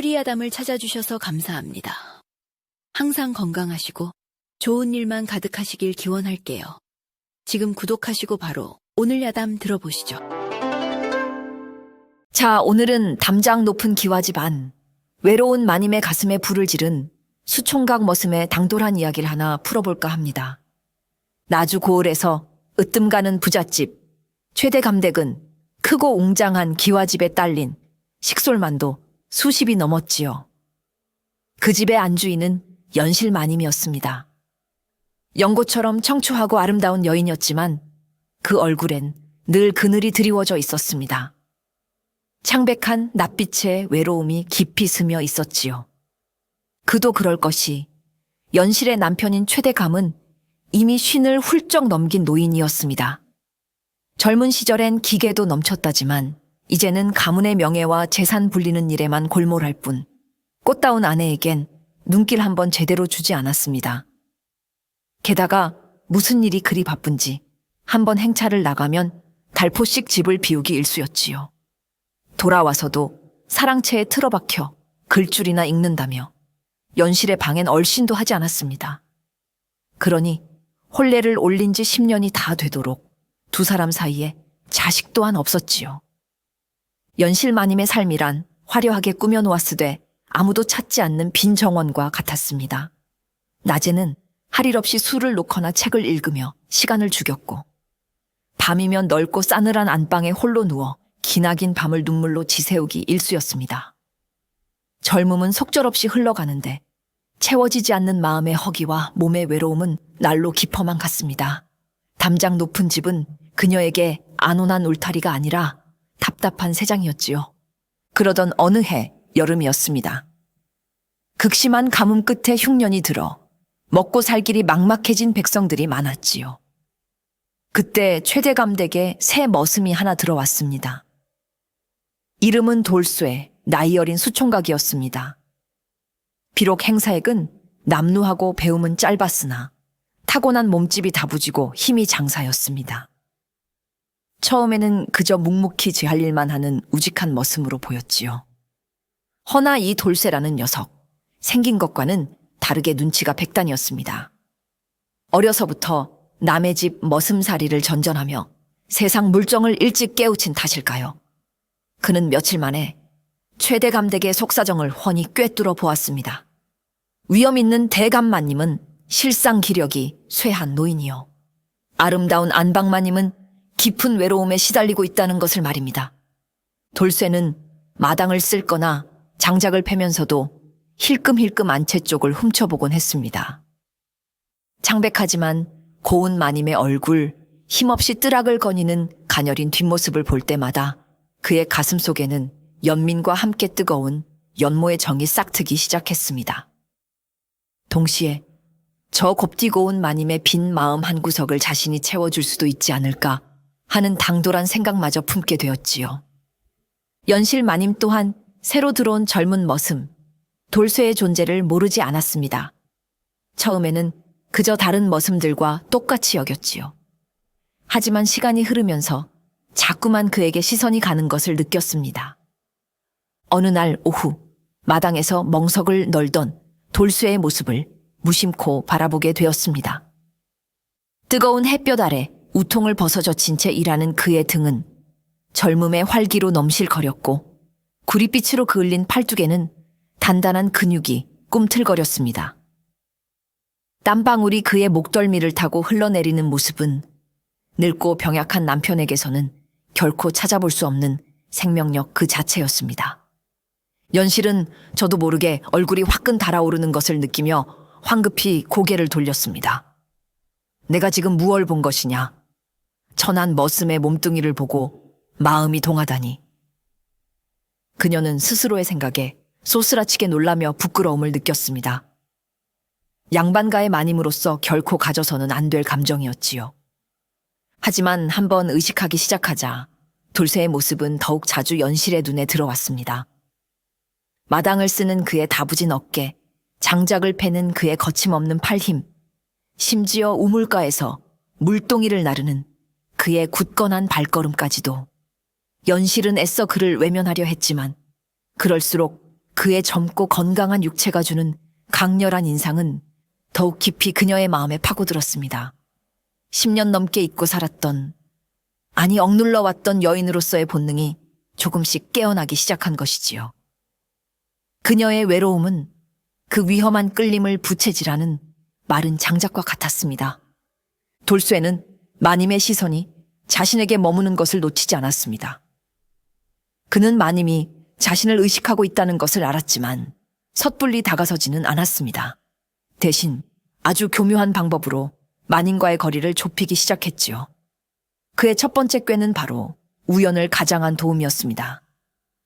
허리야담을 찾아주셔서 감사합니다. 항상 건강하시고 좋은 일만 가득하시길 기원할게요. 지금 구독하시고 바로 오늘 야담 들어보시죠. 자, 오늘은 담장 높은 기와집 안, 외로운 마님의 가슴에 불을 지른 수총각 머슴의 당돌한 이야기를 하나 풀어볼까 합니다. 나주 고을에서 으뜸 가는 부잣집, 최대 감댁은 크고 웅장한 기와집에 딸린 식솔만도 수십이 넘었지요. 그 집의 안주인은 연실 마님이었습니다. 연고처럼 청초하고 아름다운 여인이었지만 그 얼굴엔 늘 그늘이 드리워져 있었습니다. 창백한 낯빛의 외로움이 깊이 스며 있었지요. 그도 그럴 것이 연실의 남편인 최대감은 이미 쉰을 훌쩍 넘긴 노인이었습니다. 젊은 시절엔 기계도 넘쳤다지만 이제는 가문의 명예와 재산 불리는 일에만 골몰할 뿐 꽃다운 아내에겐 눈길 한번 제대로 주지 않았습니다. 게다가 무슨 일이 그리 바쁜지 한번 행차를 나가면 달포씩 집을 비우기 일쑤였지요. 돌아와서도 사랑채에 틀어박혀 글줄이나 읽는다며 연실의 방엔 얼씬도 하지 않았습니다. 그러니 혼례를 올린 지 10년이 다 되도록 두 사람 사이에 자식 또한 없었지요. 연실 마님의 삶이란 화려하게 꾸며놓았으되 아무도 찾지 않는 빈 정원과 같았습니다. 낮에는 할 일 없이 술을 놓거나 책을 읽으며 시간을 죽였고 밤이면 넓고 싸늘한 안방에 홀로 누워 기나긴 밤을 눈물로 지새우기 일쑤였습니다. 젊음은 속절없이 흘러가는데 채워지지 않는 마음의 허기와 몸의 외로움은 날로 깊어만 갔습니다. 담장 높은 집은 그녀에게 안온한 울타리가 아니라 답답한 새장이었지요. 그러던 어느 해 여름이었습니다. 극심한 가뭄 끝에 흉년이 들어 먹고 살 길이 막막해진 백성들이 많았지요. 그때 최대감댁에 새 머슴이 하나 들어왔습니다. 이름은 돌쇠, 나이 어린 수총각이었습니다. 비록 행사액은 남루하고 배움은 짧았으나 타고난 몸집이 다부지고 힘이 장사였습니다. 처음에는 그저 묵묵히 제 할 일만 하는 우직한 머슴으로 보였지요. 허나 이 돌쇠라는 녀석, 생긴 것과는 다르게 눈치가 백단이었습니다. 어려서부터 남의 집 머슴살이를 전전하며 세상 물정을 일찍 깨우친 탓일까요? 그는 며칠 만에 최대 감댁의 속사정을 훤히 꿰뚫어 보았습니다. 위엄 있는 대감마님은 실상 기력이 쇠한 노인이요. 아름다운 안방마님은 깊은 외로움에 시달리고 있다는 것을 말입니다. 돌쇠는 마당을 쓸거나 장작을 패면서도 힐끔힐끔 안채 쪽을 훔쳐보곤 했습니다. 창백하지만 고운 마님의 얼굴, 힘없이 뜨락을 거니는 가녀린 뒷모습을 볼 때마다 그의 가슴 속에는 연민과 함께 뜨거운 연모의 정이 싹트기 시작했습니다. 동시에 저 곱디고 온 마님의 빈 마음 한구석을 자신이 채워줄 수도 있지 않을까 하는 당돌한 생각마저 품게 되었지요. 연실 마님 또한 새로 들어온 젊은 머슴, 돌쇠의 존재를 모르지 않았습니다. 처음에는 그저 다른 머슴들과 똑같이 여겼지요. 하지만 시간이 흐르면서 자꾸만 그에게 시선이 가는 것을 느꼈습니다. 어느 날 오후 마당에서 멍석을 널던 돌쇠의 모습을 무심코 바라보게 되었습니다. 뜨거운 햇볕 아래 우통을 벗어젖힌 채 일하는 그의 등은 젊음의 활기로 넘실거렸고 구릿빛으로 그을린 팔뚝에는 단단한 근육이 꿈틀거렸습니다. 땀방울이 그의 목덜미를 타고 흘러내리는 모습은 늙고 병약한 남편에게서는 결코 찾아볼 수 없는 생명력 그 자체였습니다. 연실은 저도 모르게 얼굴이 화끈 달아오르는 것을 느끼며 황급히 고개를 돌렸습니다. 내가 지금 무얼 본 것이냐? 천한 머슴의 몸뚱이를 보고 마음이 동하다니. 그녀는 스스로의 생각에 소스라치게 놀라며 부끄러움을 느꼈습니다. 양반가의 마님으로서 결코 가져서는 안 될 감정이었지요. 하지만 한번 의식하기 시작하자 돌쇠의 모습은 더욱 자주 연실의 눈에 들어왔습니다. 마당을 쓰는 그의 다부진 어깨, 장작을 패는 그의 거침없는 팔힘, 심지어 우물가에서 물동이를 나르는 그의 굳건한 발걸음까지도. 연실은 애써 그를 외면하려 했지만 그럴수록 그의 젊고 건강한 육체가 주는 강렬한 인상은 더욱 깊이 그녀의 마음에 파고들었습니다. 10년 넘게 잊고 살았던, 아니 억눌러왔던 여인으로서의 본능이 조금씩 깨어나기 시작한 것이지요. 그녀의 외로움은 그 위험한 끌림을 부채질하는 마른 장작과 같았습니다. 돌쇠는 마님의 시선이 자신에게 머무는 것을 놓치지 않았습니다. 그는 마님이 자신을 의식하고 있다는 것을 알았지만 섣불리 다가서지는 않았습니다. 대신 아주 교묘한 방법으로 마님과의 거리를 좁히기 시작했지요. 그의 첫 번째 꾀는 바로 우연을 가장한 도움이었습니다.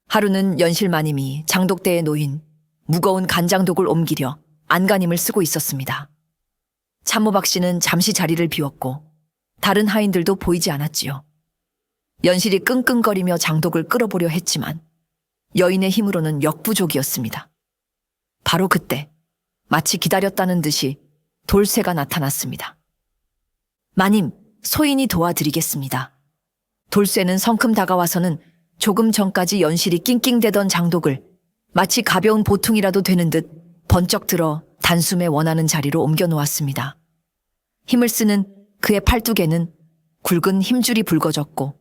하루는 연실 마님이 장독대에 놓인 무거운 간장독을 옮기려 안간힘을 쓰고 있었습니다. 참모박 씨는 잠시 자리를 비웠고 다른 하인들도 보이지 않았지요. 연실이 끙끙거리며 장독을 끌어보려 했지만 여인의 힘으로는 역부족이었습니다. 바로 그때 마치 기다렸다는 듯이 돌쇠가 나타났습니다. 마님, 소인이 도와드리겠습니다. 돌쇠는 성큼 다가와서는 조금 전까지 연실이 낑낑대던 장독을 마치 가벼운 보퉁이라도 되는 듯 번쩍 들어 단숨에 원하는 자리로 옮겨 놓았습니다. 힘을 쓰는 그의 팔뚝에는 굵은 힘줄이 붉어졌고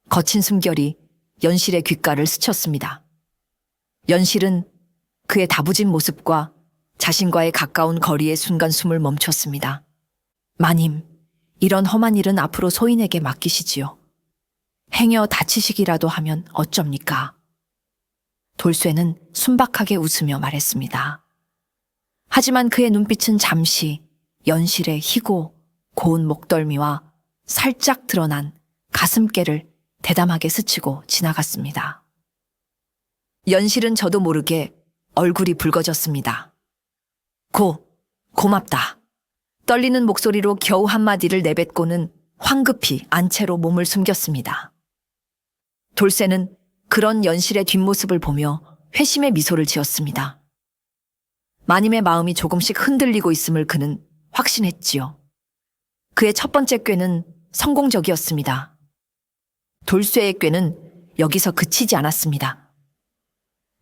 거친 숨결이 연실의 귓가를 스쳤습니다. 연실은 그의 다부진 모습과 자신과의 가까운 거리의 순간 숨을 멈췄습니다. 마님, 이런 험한 일은 앞으로 소인에게 맡기시지요. 행여 다치시기라도 하면 어쩝니까? 돌쇠는 순박하게 웃으며 말했습니다. 하지만 그의 눈빛은 잠시 연실의 희고 고운 목덜미와 살짝 드러난 가슴께를 대담하게 스치고 지나갔습니다. 연실은 저도 모르게 얼굴이 붉어졌습니다. 고맙다. 떨리는 목소리로 겨우 한마디를 내뱉고는 황급히 안채로 몸을 숨겼습니다. 돌쇠는 그런 연실의 뒷모습을 보며 회심의 미소를 지었습니다. 마님의 마음이 조금씩 흔들리고 있음을 그는 확신했지요. 그의 첫 번째 꾀는 성공적이었습니다. 돌쇠의 꾀는 여기서 그치지 않았습니다.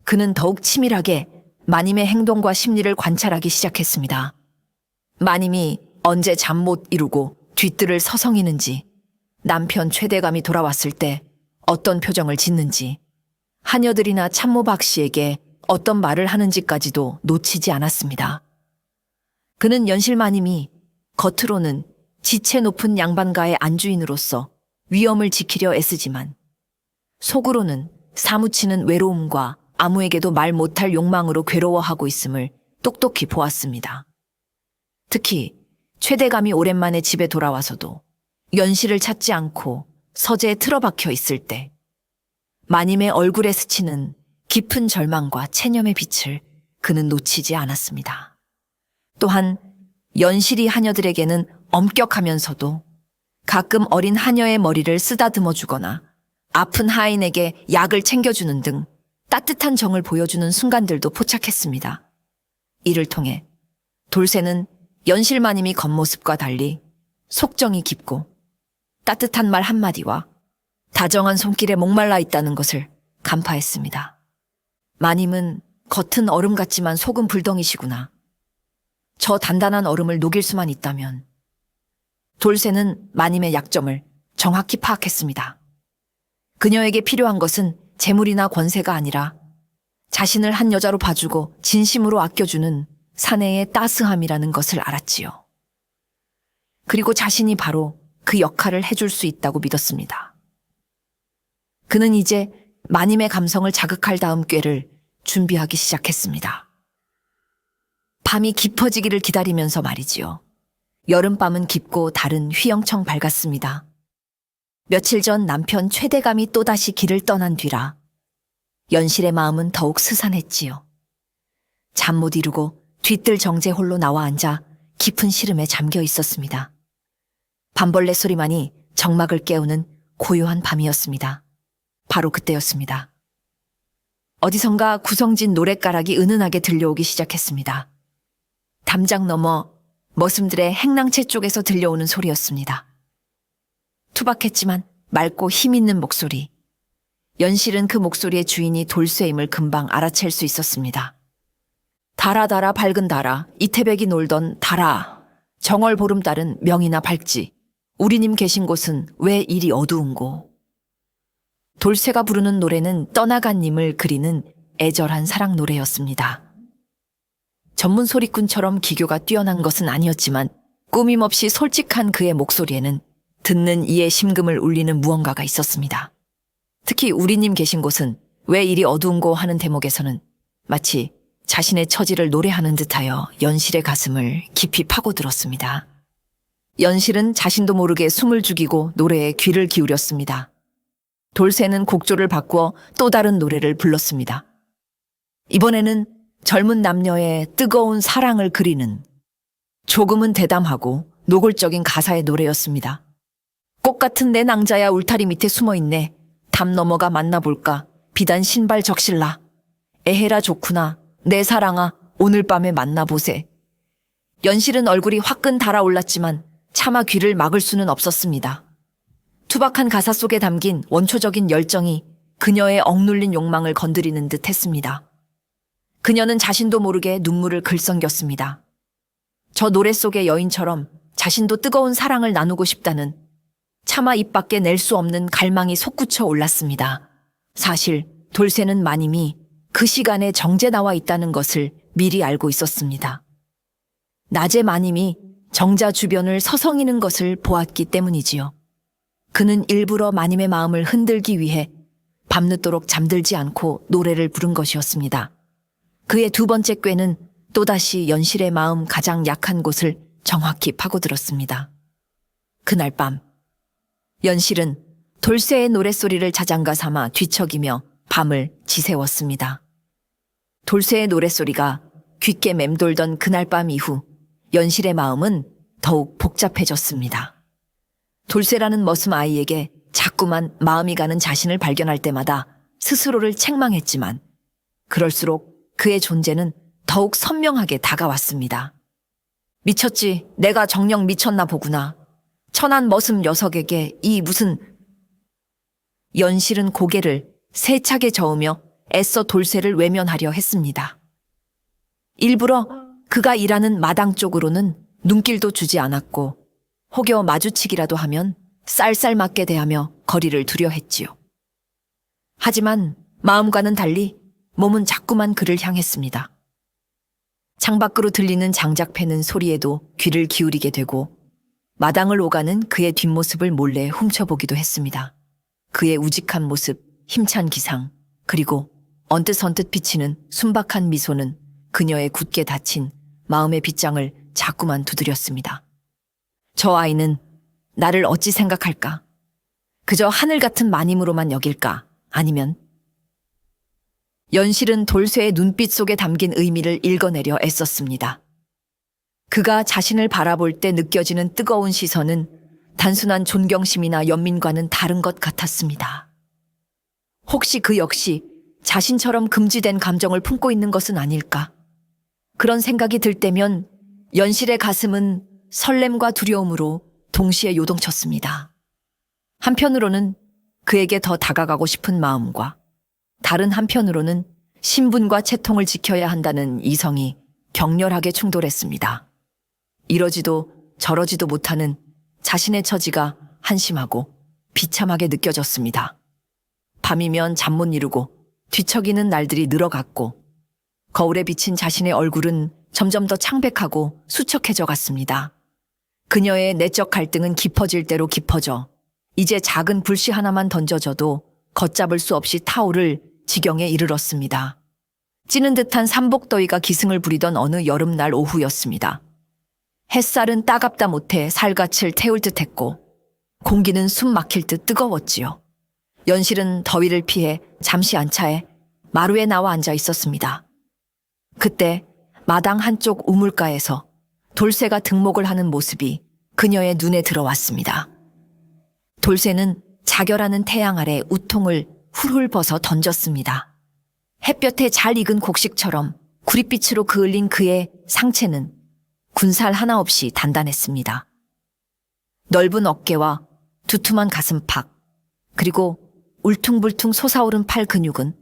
그는 더욱 치밀하게 마님의 행동과 심리를 관찰하기 시작했습니다. 마님이 언제 잠 못 이루고 뒤뜰을 서성이는지, 남편 최대감이 돌아왔을 때 어떤 표정을 짓는지, 하녀들이나 참모박 씨에게 어떤 말을 하는지까지도 놓치지 않았습니다. 그는 연실 마님이 겉으로는 지체 높은 양반가의 안주인으로서 위엄을 지키려 애쓰지만 속으로는 사무치는 외로움과 아무에게도 말 못할 욕망으로 괴로워하고 있음을 똑똑히 보았습니다. 특히 최대감이 오랜만에 집에 돌아와서도 연실을 찾지 않고 서재에 틀어박혀 있을 때 마님의 얼굴에 스치는 깊은 절망과 체념의 빛을 그는 놓치지 않았습니다. 또한 연실이 하녀들에게는 엄격하면서도 가끔 어린 하녀의 머리를 쓰다듬어 주거나 아픈 하인에게 약을 챙겨주는 등 따뜻한 정을 보여주는 순간들도 포착했습니다. 이를 통해 돌쇠는 연실 마님이 겉모습과 달리 속정이 깊고 따뜻한 말 한마디와 다정한 손길에 목말라 있다는 것을 간파했습니다. 마님은 겉은 얼음 같지만 속은 불덩이시구나. 저 단단한 얼음을 녹일 수만 있다면. 돌쇠는 마님의 약점을 정확히 파악했습니다. 그녀에게 필요한 것은 재물이나 권세가 아니라 자신을 한 여자로 봐주고 진심으로 아껴주는 사내의 따스함이라는 것을 알았지요. 그리고 자신이 바로 그 역할을 해줄 수 있다고 믿었습니다. 그는 이제 마님의 감성을 자극할 다음 꾀를 준비하기 시작했습니다. 밤이 깊어지기를 기다리면서 말이지요. 여름밤은 깊고 달은 휘영청 밝았습니다. 며칠 전 남편 최대감이 또다시 길을 떠난 뒤라 연실의 마음은 더욱 스산했지요. 잠 못 이루고 뒤뜰 정제 홀로 나와 앉아 깊은 시름에 잠겨 있었습니다. 밤벌레 소리만이 정막을 깨우는 고요한 밤이었습니다. 바로 그때였습니다. 어디선가 구성진 노랫가락이 은은하게 들려오기 시작했습니다. 담장 너머 머슴들의 행랑채 쪽에서 들려오는 소리였습니다. 투박했지만 맑고 힘있는 목소리. 연실은 그 목소리의 주인이 돌쇠임을 금방 알아챌 수 있었습니다. 달아 밝은 달아, 이태백이 놀던 달아. 정월 보름달은 명이나 밝지. 우리님 계신 곳은 왜 이리 어두운고. 돌쇠가 부르는 노래는 떠나간 님을 그리는 애절한 사랑 노래였습니다. 전문 소리꾼처럼 기교가 뛰어난 것은 아니었지만 꾸밈없이 솔직한 그의 목소리에는 듣는 이의 심금을 울리는 무언가가 있었습니다. 특히 우리님 계신 곳은 왜 이리 어두운고 하는 대목에서는 마치 자신의 처지를 노래하는 듯하여 연실의 가슴을 깊이 파고들었습니다. 연실은 자신도 모르게 숨을 죽이고 노래에 귀를 기울였습니다. 돌쇠는 곡조를 바꾸어 또 다른 노래를 불렀습니다. 이번에는 젊은 남녀의 뜨거운 사랑을 그리는 조금은 대담하고 노골적인 가사의 노래였습니다. 꽃 같은 내 낭자야 울타리 밑에 숨어있네. 담 넘어가 만나볼까. 비단 신발 적실라. 에헤라 좋구나. 내 사랑아 오늘 밤에 만나보세. 연실은 얼굴이 화끈 달아올랐지만 차마 귀를 막을 수는 없었습니다. 투박한 가사 속에 담긴 원초적인 열정이 그녀의 억눌린 욕망을 건드리는 듯 했습니다. 그녀는 자신도 모르게 눈물을 글썽겼습니다. 저 노래 속의 여인처럼 자신도 뜨거운 사랑을 나누고 싶다는 차마 입 밖에 낼 수 없는 갈망이 솟구쳐 올랐습니다. 사실 돌쇠는 마님이 그 시간에 정제 나와 있다는 것을 미리 알고 있었습니다. 낮에 마님이 정자 주변을 서성이는 것을 보았기 때문이지요. 그는 일부러 마님의 마음을 흔들기 위해 밤늦도록 잠들지 않고 노래를 부른 것이었습니다. 그의 두 번째 꾀는 또다시 연실의 마음 가장 약한 곳을 정확히 파고들었습니다. 그날 밤 연실은 돌쇠의 노랫소리를 자장가 삼아 뒤척이며 밤을 지새웠습니다. 돌쇠의 노랫소리가 귓게 맴돌던 그날 밤 이후 연실의 마음은 더욱 복잡해졌습니다. 돌쇠라는 머슴 아이에게 자꾸만 마음이 가는 자신을 발견할 때마다 스스로를 책망했지만 그럴수록 그의 존재는 더욱 선명하게 다가왔습니다. 미쳤지, 내가 정녕 미쳤나 보구나. 천한 머슴 녀석에게 이 무슨... 연실은 고개를 세차게 저으며 애써 돌쇠를 외면하려 했습니다. 일부러 그가 일하는 마당 쪽으로는 눈길도 주지 않았고 혹여 마주치기라도 하면 쌀쌀맞게 대하며 거리를 두려 했지요. 하지만 마음과는 달리 몸은 자꾸만 그를 향했습니다. 창밖으로 들리는 장작 패는 소리에도 귀를 기울이게 되고 마당을 오가는 그의 뒷모습을 몰래 훔쳐보기도 했습니다. 그의 우직한 모습, 힘찬 기상, 그리고 언뜻언뜻 비치는 순박한 미소는 그녀의 굳게 닫힌 마음의 빗장을 자꾸만 두드렸습니다. 저 아이는 나를 어찌 생각할까? 그저 하늘 같은 마님으로만 여길까? 아니면... 연실은 돌쇠의 눈빛 속에 담긴 의미를 읽어내려 애썼습니다. 그가 자신을 바라볼 때 느껴지는 뜨거운 시선은 단순한 존경심이나 연민과는 다른 것 같았습니다. 혹시 그 역시 자신처럼 금지된 감정을 품고 있는 것은 아닐까? 그런 생각이 들 때면 연실의 가슴은 설렘과 두려움으로 동시에 요동쳤습니다. 한편으로는 그에게 더 다가가고 싶은 마음과 다른 한편으로는 신분과 채통을 지켜야 한다는 이성이 격렬하게 충돌했습니다. 이러지도 저러지도 못하는 자신의 처지가 한심하고 비참하게 느껴졌습니다. 밤이면 잠 못 이루고 뒤척이는 날들이 늘어갔고 거울에 비친 자신의 얼굴은 점점 더 창백하고 수척해져 갔습니다. 그녀의 내적 갈등은 깊어질 대로 깊어져 이제 작은 불씨 하나만 던져져도 걷잡을 수 없이 타오를 지경에 이르렀습니다. 찌는 듯한 삼복더위가 기승을 부리던 어느 여름날 오후였습니다. 햇살은 따갑다 못해 살갗을 태울 듯했고 공기는 숨 막힐 듯 뜨거웠지요. 연실은 더위를 피해 잠시 안차에 마루에 나와 앉아 있었습니다. 그때 마당 한쪽 우물가에서 돌쇠가 등목을 하는 모습이 그녀의 눈에 들어왔습니다. 돌쇠는 자결하는 태양 아래 우통을 훌훌 벗어 던졌습니다. 햇볕에 잘 익은 곡식처럼 구릿빛으로 그을린 그의 상체는 군살 하나 없이 단단했습니다. 넓은 어깨와 두툼한 가슴팍, 그리고 울퉁불퉁 솟아오른 팔 근육은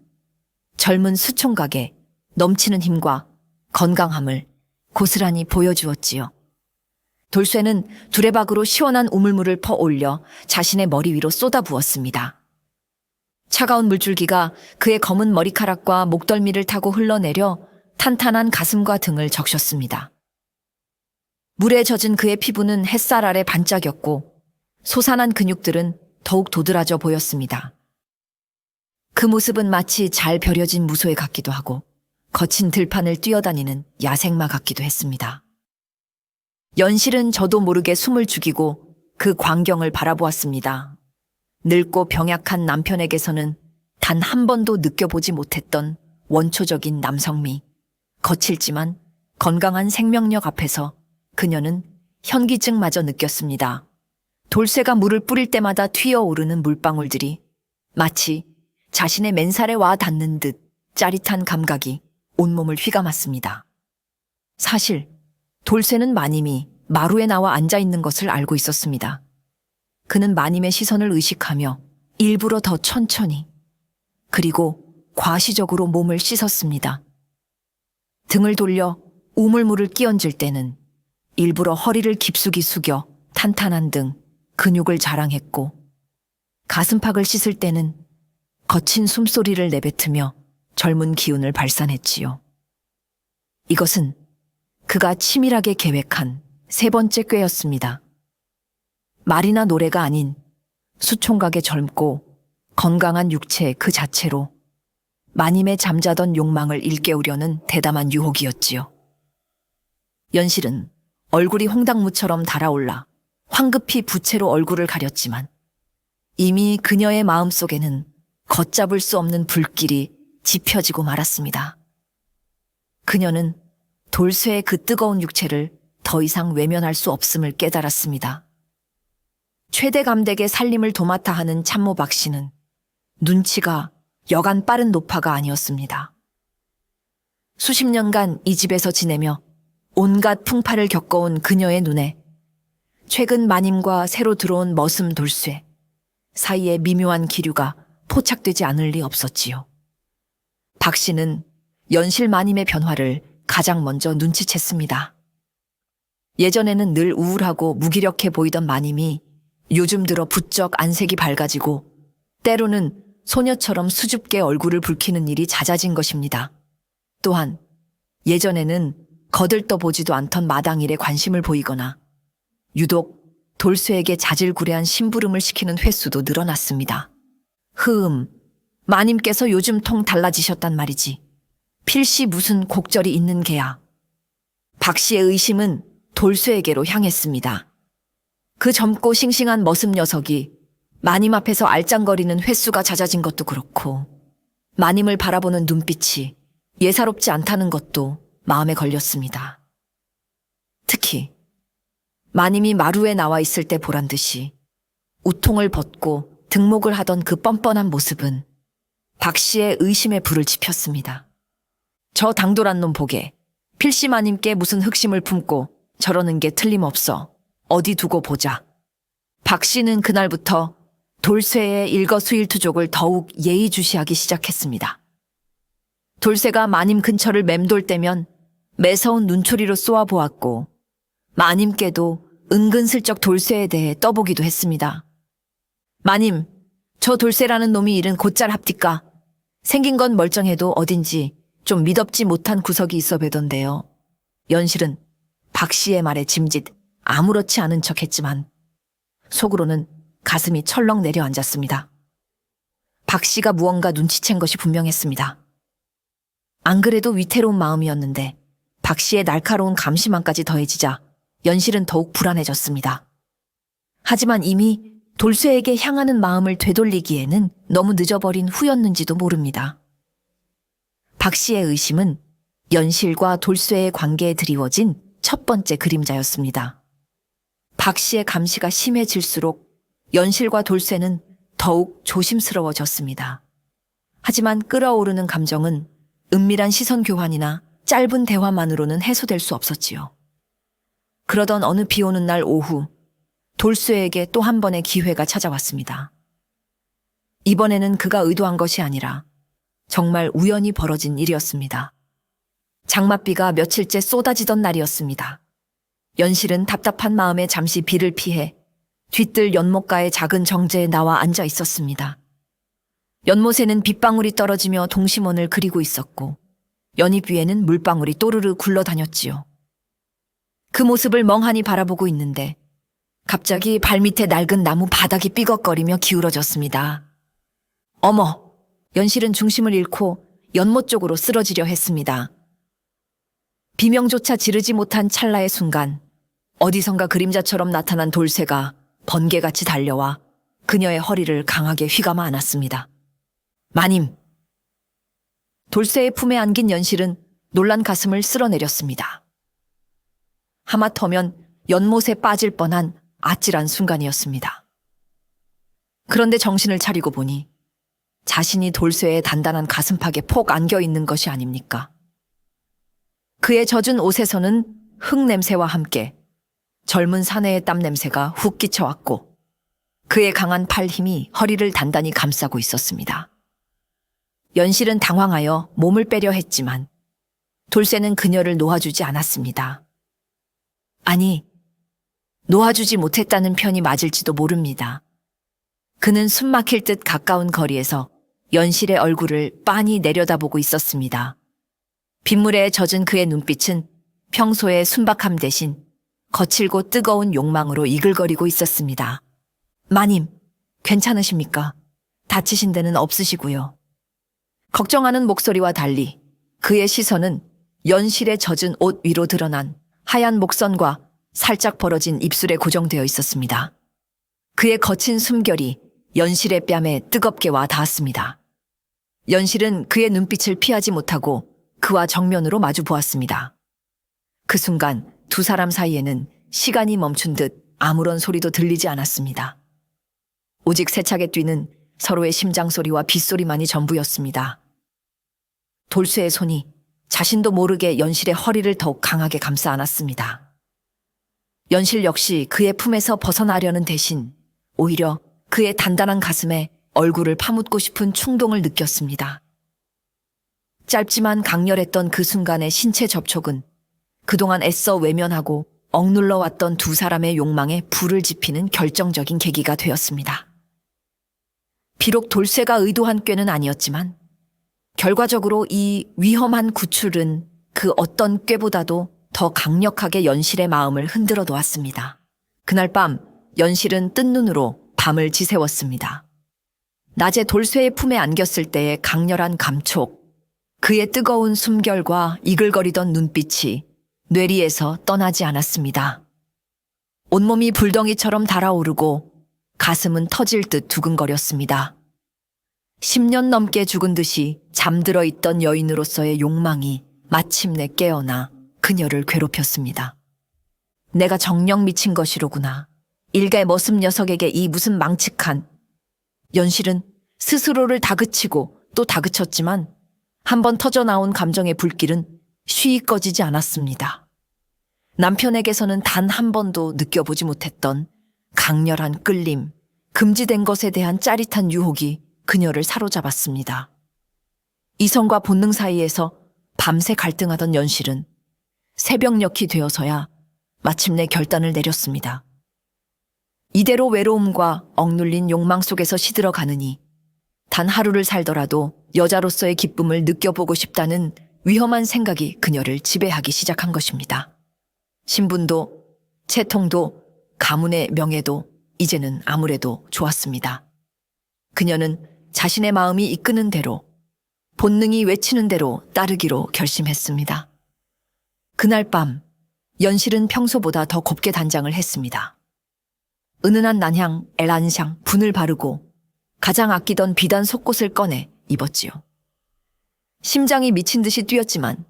젊은 수총각의 넘치는 힘과 건강함을 고스란히 보여주었지요. 돌쇠는 두레박으로 시원한 우물물을 퍼올려 자신의 머리 위로 쏟아부었습니다. 차가운 물줄기가 그의 검은 머리카락과 목덜미를 타고 흘러내려 탄탄한 가슴과 등을 적셨습니다. 물에 젖은 그의 피부는 햇살 아래 반짝였고 솟아난 근육들은 더욱 도드라져 보였습니다. 그 모습은 마치 잘 벼려진 무소에 같기도 하고 거친 들판을 뛰어다니는 야생마 같기도 했습니다. 연실은 저도 모르게 숨을 죽이고 그 광경을 바라보았습니다. 늙고 병약한 남편에게서는 단 한 번도 느껴보지 못했던 원초적인 남성미, 거칠지만 건강한 생명력 앞에서 그녀는 현기증마저 느꼈습니다. 돌쇠가 물을 뿌릴 때마다 튀어오르는 물방울들이 마치 자신의 맨살에 와 닿는 듯 짜릿한 감각이 온몸을 휘감았습니다. 사실 돌쇠는 마님이 마루에 나와 앉아있는 것을 알고 있었습니다. 그는 마님의 시선을 의식하며 일부러 더 천천히 그리고 과시적으로 몸을 씻었습니다. 등을 돌려 우물물을 끼얹을 때는 일부러 허리를 깊숙이 숙여 탄탄한 등 근육을 자랑했고 가슴팍을 씻을 때는 거친 숨소리를 내뱉으며 젊은 기운을 발산했지요. 이것은 그가 치밀하게 계획한 세 번째 꾀였습니다. 말이나 노래가 아닌 수총각의 젊고 건강한 육체 그 자체로 마님의 잠자던 욕망을 일깨우려는 대담한 유혹이었지요. 연실은 얼굴이 홍당무처럼 달아올라 황급히 부채로 얼굴을 가렸지만 이미 그녀의 마음속에는 걷잡을 수 없는 불길이 지펴지고 말았습니다. 그녀는 돌쇠의 그 뜨거운 육체를 더 이상 외면할 수 없음을 깨달았습니다. 최대 감댁의 살림을 도맡아 하는 참모 박 씨는 눈치가 여간 빠른 노파가 아니었습니다. 수십 년간 이 집에서 지내며 온갖 풍파를 겪어온 그녀의 눈에 최근 마님과 새로 들어온 머슴 돌쇠 사이에 미묘한 기류가 포착되지 않을 리 없었지요. 박 씨는 연실 마님의 변화를 가장 먼저 눈치챘습니다. 예전에는 늘 우울하고 무기력해 보이던 마님이 요즘 들어 부쩍 안색이 밝아지고 때로는 소녀처럼 수줍게 얼굴을 붉히는 일이 잦아진 것입니다. 또한 예전에는 거들떠보지도 않던 마당일에 관심을 보이거나 유독 돌쇠에게 자질구레한 심부름을 시키는 횟수도 늘어났습니다. 마님께서 요즘 통 달라지셨단 말이지. 필시 무슨 곡절이 있는 게야. 박 씨의 의심은 돌쇠에게로 향했습니다. 그 젊고 싱싱한 머슴 녀석이 마님 앞에서 알짱거리는 횟수가 잦아진 것도 그렇고 마님을 바라보는 눈빛이 예사롭지 않다는 것도 마음에 걸렸습니다. 특히 마님이 마루에 나와 있을 때 보란 듯이 우통을 벗고 등목을 하던 그 뻔뻔한 모습은 박 씨의 의심에 불을 지폈습니다. 저 당돌한 놈 보게 필시 마님께 무슨 흑심을 품고 저러는 게 틀림없어. 어디 두고 보자. 박 씨는 그날부터 돌쇠의 일거수일투족을 더욱 예의주시하기 시작했습니다. 돌쇠가 마님 근처를 맴돌 때면 매서운 눈초리로 쏘아보았고 마님께도 은근슬쩍 돌쇠에 대해 떠보기도 했습니다. 마님, 저 돌쇠라는 놈이 일은 곧잘 합디까? 생긴 건 멀쩡해도 어딘지 좀 미덥지 못한 구석이 있어 뵈던데요. 연실은 박 씨의 말에 짐짓 아무렇지 않은 척했지만 속으로는 가슴이 철렁 내려앉았습니다. 박 씨가 무언가 눈치챈 것이 분명했습니다. 안 그래도 위태로운 마음이었는데 박 씨의 날카로운 감시망까지 더해지자 연실은 더욱 불안해졌습니다. 하지만 이미 돌쇠에게 향하는 마음을 되돌리기에는 너무 늦어버린 후였는지도 모릅니다. 박 씨의 의심은 연실과 돌쇠의 관계에 드리워진 첫 번째 그림자였습니다. 박 씨의 감시가 심해질수록 연실과 돌쇠는 더욱 조심스러워졌습니다. 하지만 끓어오르는 감정은 은밀한 시선 교환이나 짧은 대화만으로는 해소될 수 없었지요. 그러던 어느 비 오는 날 오후 돌쇠에게 또 한 번의 기회가 찾아왔습니다. 이번에는 그가 의도한 것이 아니라 정말 우연히 벌어진 일이었습니다. 장맛비가 며칠째 쏟아지던 날이었습니다. 연실은 답답한 마음에 잠시 비를 피해 뒤뜰 연못가의 작은 정제에 나와 앉아 있었습니다. 연못에는 빗방울이 떨어지며 동심원을 그리고 있었고 연잎 위에는 물방울이 또르르 굴러다녔지요. 그 모습을 멍하니 바라보고 있는데 갑자기 발밑에 낡은 나무 바닥이 삐걱거리며 기울어졌습니다. 어머! 연실은 중심을 잃고 연못 쪽으로 쓰러지려 했습니다. 비명조차 지르지 못한 찰나의 순간 어디선가 그림자처럼 나타난 돌쇠가 번개같이 달려와 그녀의 허리를 강하게 휘감아 안았습니다. 마님! 돌쇠의 품에 안긴 연실은 놀란 가슴을 쓸어내렸습니다. 하마터면 연못에 빠질 뻔한 아찔한 순간이었습니다. 그런데 정신을 차리고 보니 자신이 돌쇠의 단단한 가슴팍에 폭 안겨 있는 것이 아닙니까? 그의 젖은 옷에서는 흙 냄새와 함께 젊은 사내의 땀 냄새가 훅 끼쳐왔고 그의 강한 팔 힘이 허리를 단단히 감싸고 있었습니다. 연실은 당황하여 몸을 빼려 했지만 돌쇠는 그녀를 놓아주지 않았습니다. 아니, 놓아주지 못했다는 편이 맞을지도 모릅니다. 그는 숨막힐 듯 가까운 거리에서 연실의 얼굴을 빤히 내려다보고 있었습니다. 빗물에 젖은 그의 눈빛은 평소의 순박함 대신 거칠고 뜨거운 욕망으로 이글거리고 있었습니다. 마님, 괜찮으십니까? 다치신 데는 없으시고요. 걱정하는 목소리와 달리 그의 시선은 연실의 젖은 옷 위로 드러난 하얀 목선과 살짝 벌어진 입술에 고정되어 있었습니다. 그의 거친 숨결이 연실의 뺨에 뜨겁게 와 닿았습니다. 연실은 그의 눈빛을 피하지 못하고 그와 정면으로 마주 보았습니다. 그 순간 두 사람 사이에는 시간이 멈춘 듯 아무런 소리도 들리지 않았습니다. 오직 세차게 뛰는 서로의 심장 소리와 빗소리만이 전부였습니다. 돌쇠의 손이 자신도 모르게 연실의 허리를 더욱 강하게 감싸 안았습니다. 연실 역시 그의 품에서 벗어나려는 대신 오히려 그의 단단한 가슴에 얼굴을 파묻고 싶은 충동을 느꼈습니다. 짧지만 강렬했던 그 순간의 신체 접촉은 그동안 애써 외면하고 억눌러 왔던 두 사람의 욕망에 불을 지피는 결정적인 계기가 되었습니다. 비록 돌쇠가 의도한 꾀는 아니었지만 결과적으로 이 위험한 구출은 그 어떤 꾀보다도 더 강력하게 연실의 마음을 흔들어 놓았습니다. 그날 밤 연실은 뜬 눈으로 밤을 지새웠습니다. 낮에 돌쇠의 품에 안겼을 때의 강렬한 감촉, 그의 뜨거운 숨결과 이글거리던 눈빛이 뇌리에서 떠나지 않았습니다. 온몸이 불덩이처럼 달아오르고 가슴은 터질 듯 두근거렸습니다. 10년 넘게 죽은 듯이 잠들어 있던 여인으로서의 욕망이 마침내 깨어나 그녀를 괴롭혔습니다. 내가 정녕 미친 것이로구나. 일개 머슴 녀석에게 이 무슨 망측한. 연실은 스스로를 다그치고 또 다그쳤지만 한번 터져나온 감정의 불길은 쉬이 꺼지지 않았습니다. 남편에게서는 단 한 번도 느껴보지 못했던 강렬한 끌림, 금지된 것에 대한 짜릿한 유혹이 그녀를 사로잡았습니다. 이성과 본능 사이에서 밤새 갈등하던 연실은 새벽녘이 되어서야 마침내 결단을 내렸습니다. 이대로 외로움과 억눌린 욕망 속에서 시들어 가느니 단 하루를 살더라도 여자로서의 기쁨을 느껴보고 싶다는 위험한 생각이 그녀를 지배하기 시작한 것입니다. 신분도, 채통도, 가문의 명예도 이제는 아무래도 좋았습니다. 그녀는 자신의 마음이 이끄는 대로, 본능이 외치는 대로 따르기로 결심했습니다. 그날 밤, 연실은 평소보다 더 곱게 단장을 했습니다. 은은한 난향, 엘란샹, 분을 바르고 가장 아끼던 비단 속옷을 꺼내 입었지요. 심장이 미친 듯이 뛰었지만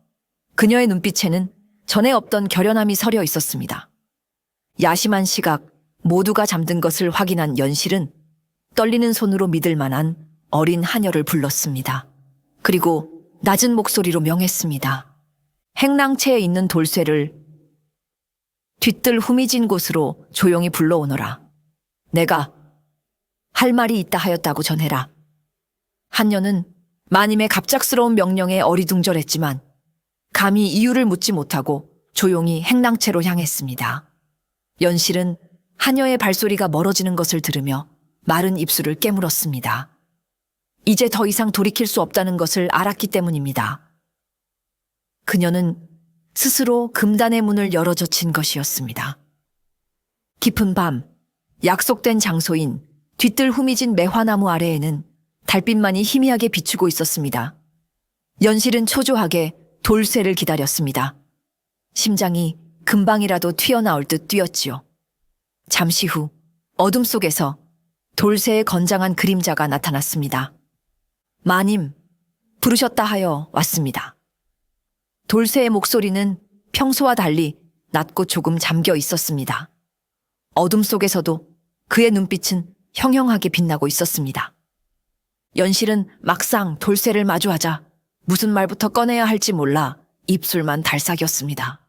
그녀의 눈빛에는 전에 없던 결연함이 서려 있었습니다. 야심한 시각, 모두가 잠든 것을 확인한 연실은 떨리는 손으로 믿을 만한 어린 하녀를 불렀습니다. 그리고 낮은 목소리로 명했습니다. 행랑채에 있는 돌쇠를 뒤뜰 후미진 곳으로 조용히 불러오너라. 내가 할 말이 있다 하였다고 전해라. 한녀는 마님의 갑작스러운 명령에 어리둥절했지만 감히 이유를 묻지 못하고 조용히 행랑채로 향했습니다. 연실은 한녀의 발소리가 멀어지는 것을 들으며 마른 입술을 깨물었습니다. 이제 더 이상 돌이킬 수 없다는 것을 알았기 때문입니다. 그녀는 스스로 금단의 문을 열어젖힌 것이었습니다. 깊은 밤, 약속된 장소인 뒤뜰 후미진 매화나무 아래에는 달빛만이 희미하게 비추고 있었습니다. 연실은 초조하게 돌쇠를 기다렸습니다. 심장이 금방이라도 튀어나올 듯 뛰었지요. 잠시 후 어둠 속에서 돌쇠의 건장한 그림자가 나타났습니다. 마님, 부르셨다 하여 왔습니다. 돌쇠의 목소리는 평소와 달리 낮고 조금 잠겨 있었습니다. 어둠 속에서도 그의 눈빛은 형형하게 빛나고 있었습니다. 연실은 막상 돌쇠를 마주하자 무슨 말부터 꺼내야 할지 몰라 입술만 달싹였습니다.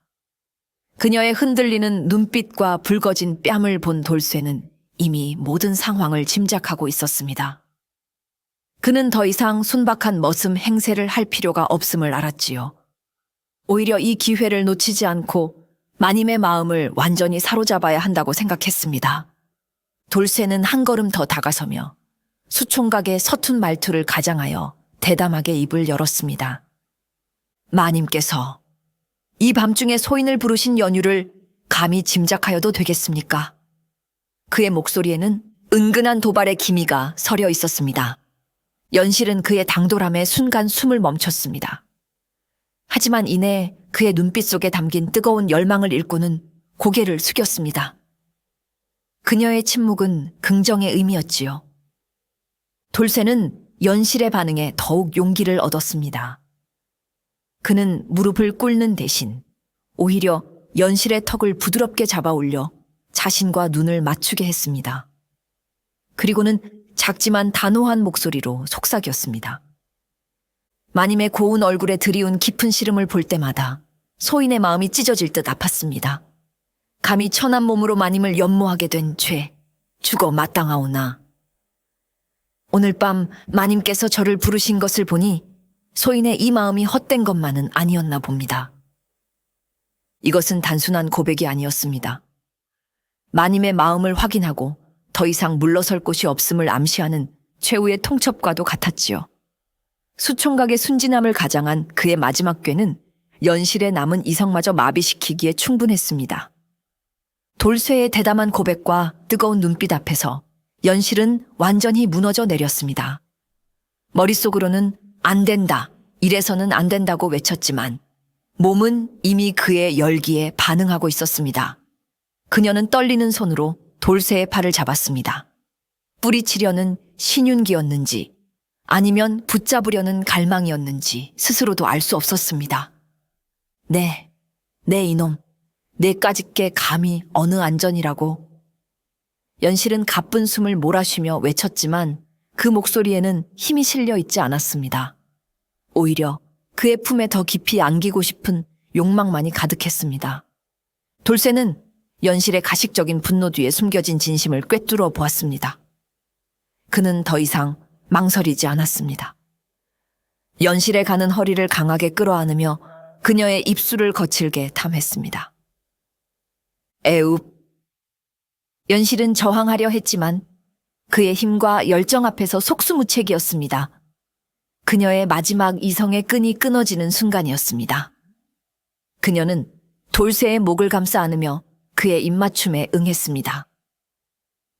그녀의 흔들리는 눈빛과 붉어진 뺨을 본 돌쇠는 이미 모든 상황을 짐작하고 있었습니다. 그는 더 이상 순박한 머슴 행세를 할 필요가 없음을 알았지요. 오히려 이 기회를 놓치지 않고 마님의 마음을 완전히 사로잡아야 한다고 생각했습니다. 돌쇠는 한 걸음 더 다가서며 수총각의 서툰 말투를 가장하여 대담하게 입을 열었습니다. 마님께서 이 밤중에 소인을 부르신 연유를 감히 짐작하여도 되겠습니까? 그의 목소리에는 은근한 도발의 기미가 서려 있었습니다. 연실은 그의 당돌함에 순간 숨을 멈췄습니다. 하지만 이내 그의 눈빛 속에 담긴 뜨거운 열망을 읽고는 고개를 숙였습니다. 그녀의 침묵은 긍정의 의미였지요. 돌쇠는 연실의 반응에 더욱 용기를 얻었습니다. 그는 무릎을 꿇는 대신 오히려 연실의 턱을 부드럽게 잡아 올려 자신과 눈을 맞추게 했습니다. 그리고는 작지만 단호한 목소리로 속삭였습니다. 마님의 고운 얼굴에 드리운 깊은 시름을 볼 때마다 소인의 마음이 찢어질 듯 아팠습니다. 감히 천한 몸으로 마님을 연모하게 된 죄, 죽어 마땅하오나. 오늘 밤 마님께서 저를 부르신 것을 보니 소인의 이 마음이 헛된 것만은 아니었나 봅니다. 이것은 단순한 고백이 아니었습니다. 마님의 마음을 확인하고 더 이상 물러설 곳이 없음을 암시하는 최후의 통첩과도 같았지요. 수총각의 순진함을 가장한 그의 마지막 꾀는 연실에 남은 이성마저 마비시키기에 충분했습니다. 돌쇠의 대담한 고백과 뜨거운 눈빛 앞에서 연실은 완전히 무너져 내렸습니다. 머릿속으로는 안 된다, 이래서는 안 된다고 외쳤지만 몸은 이미 그의 열기에 반응하고 있었습니다. 그녀는 떨리는 손으로 돌쇠의 팔을 잡았습니다. 뿌리치려는 신윤기였는지 아니면 붙잡으려는 갈망이었는지 스스로도 알 수 없었습니다. 네, 이놈, 내까짓게 감히 어느 안전이라고. 연실은 가쁜 숨을 몰아쉬며 외쳤지만 그 목소리에는 힘이 실려 있지 않았습니다. 오히려 그의 품에 더 깊이 안기고 싶은 욕망만이 가득했습니다. 돌쇠는 연실의 가식적인 분노 뒤에 숨겨진 진심을 꿰뚫어 보았습니다. 그는 더 이상 망설이지 않았습니다. 연실에 가는 허리를 강하게 끌어안으며 그녀의 입술을 거칠게 탐했습니다. 에웁. 연실은 저항하려 했지만 그의 힘과 열정 앞에서 속수무책이었습니다. 그녀의 마지막 이성의 끈이 끊어지는 순간이었습니다. 그녀는 돌쇠의 목을 감싸 안으며 그의 입맞춤에 응했습니다.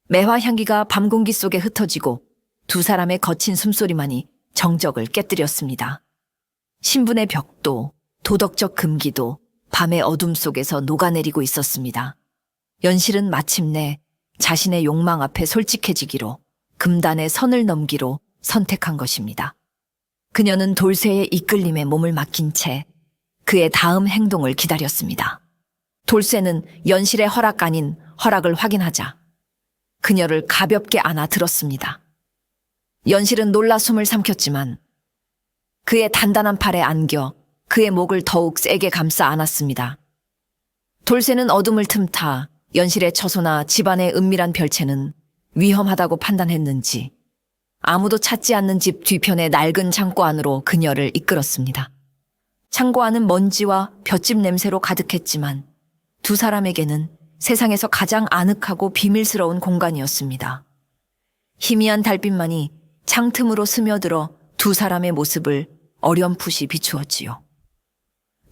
매화 향기가 밤 공기 속에 흩어지고 두 사람의 거친 숨소리만이 정적을 깨뜨렸습니다. 신분의 벽도, 도덕적 금기도 밤의 어둠 속에서 녹아내리고 있었습니다. 연실은 마침내 자신의 욕망 앞에 솔직해지기로, 금단의 선을 넘기로 선택한 것입니다. 그녀는 돌쇠의 이끌림에 몸을 맡긴 채 그의 다음 행동을 기다렸습니다. 돌쇠는 연실의 허락 아닌 허락을 확인하자 그녀를 가볍게 안아 들었습니다. 연실은 놀라 숨을 삼켰지만 그의 단단한 팔에 안겨 그의 목을 더욱 세게 감싸 안았습니다. 돌쇠는 어둠을 틈타 연실의 처소나 집안의 은밀한 별채는 위험하다고 판단했는지 아무도 찾지 않는 집 뒤편의 낡은 창고 안으로 그녀를 이끌었습니다. 창고 안은 먼지와 볏짚 냄새로 가득했지만 두 사람에게는 세상에서 가장 아늑하고 비밀스러운 공간이었습니다. 희미한 달빛만이 창틈으로 스며들어 두 사람의 모습을 어렴풋이 비추었지요.